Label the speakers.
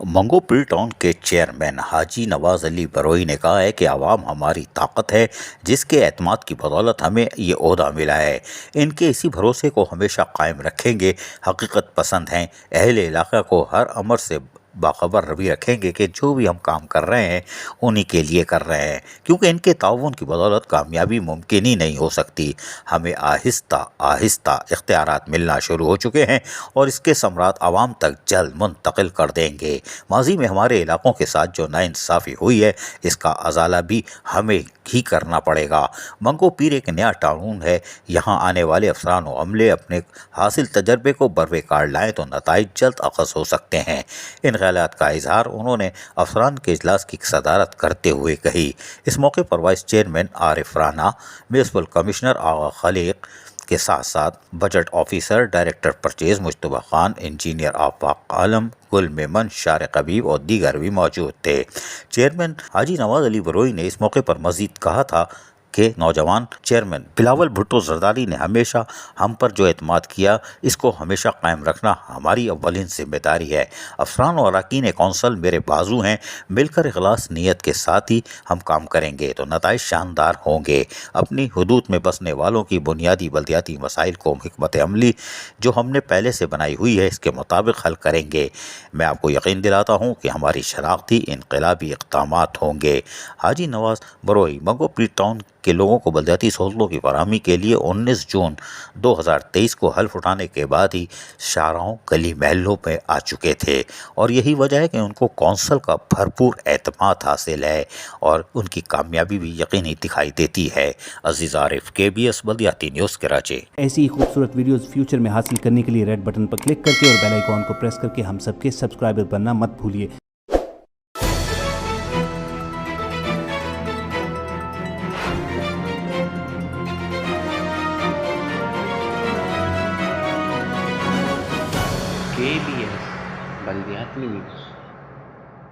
Speaker 1: منگو پل town کے chairman حاجی نواز علی بروئی نے کہا ہے کہ عوام ہماری طاقت ہے، جس کے اعتماد کی بدولت ہمیں یہ عہدہ ملا ہے۔ ان کے اسی بھروسے کو ہمیشہ قائم رکھیں گے۔ حقیقت پسند ہیں، اہل علاقہ کو ہر امر سے باخبر بھی رکھیں گے کہ جو بھی ہم کام کر رہے ہیں انہی کے لیے کر رہے ہیں، کیونکہ ان کے تعاون کی بدولت کامیابی ممکن ہی نہیں ہو سکتی۔ ہمیں آہستہ آہستہ اختیارات ملنا شروع ہو چکے ہیں اور اس کے ثمرات عوام تک جلد منتقل کر دیں گے۔ ماضی میں ہمارے علاقوں کے ساتھ جو ناانصافی ہوئی ہے، اس کا ازالہ بھی ہمیں ہی کرنا پڑے گا۔ منگو پیر ایک نیا ٹاؤن ہے، یہاں آنے والے افسران و عملے اپنے حاصل تجربے کو بروے کار لائیں تو نتائج جلد اخذ ہو سکتے ہیں۔ ان خیالات کا اظہار انہوں نے افسران کے اجلاس کی صدارت کرتے ہوئے کہی۔ اس موقع پر vice chairman Arif Rana, municipal commissioner Agha Khaleeq کے ساتھ ساتھ budget officer, director purchase Mujtaba Khan, engineer Afaq Alam, Gul Memon, Shariq Habib اور دیگر بھی موجود تھے۔ چیئرمین حاجی نواز علی بروئی نے اس موقع پر مزید کہا تھا کہ نوجوان چیئرمین بلاول بھٹو زرداری نے ہمیشہ ہم پر جو اعتماد کیا، اس کو ہمیشہ قائم رکھنا ہماری اولین ذمہ داری ہے۔ افسران اور اراکین کونسل میرے بازو ہیں، مل کر اخلاص نیت کے ساتھ ہی ہم کام کریں گے تو نتائج شاندار ہوں گے۔ اپنی حدود میں بسنے والوں کی بنیادی بلدیاتی مسائل کو حکمت عملی جو ہم نے پہلے سے بنائی ہوئی ہے، اس کے مطابق حل کریں گے۔ میں آپ کو یقین دلاتا ہوں کہ ہماری شناختی انقلابی اقدامات ہوں گے۔ حاجی نواز بروئی منگو پل ٹاؤن کے لوگوں کو بلدیاتی سہولتوں کی فراہمی کے لیے 19 جون 2023 کو حلف اٹھانے کے بعد ہی شاہراہوں، گلی محلوں میں آ چکے تھے، اور یہی وجہ ہے کہ ان کو کونسل کا بھرپور اعتماد حاصل ہے اور ان کی کامیابی بھی یقینی دکھائی دیتی ہے۔ عزیز عارف، KBS بلدیاتی نیوز کراچی۔
Speaker 2: ایسی ہی خوبصورت ویڈیوز فیوچر میں حاصل کرنے کے لیے ریڈ بٹن پر کلک کر کے اور بیل آئیکن کو پریس کر کے ہم سب کے سبسکرائبر بننا مت بھولیے۔
Speaker 3: KBS بلدیاتی نیوز۔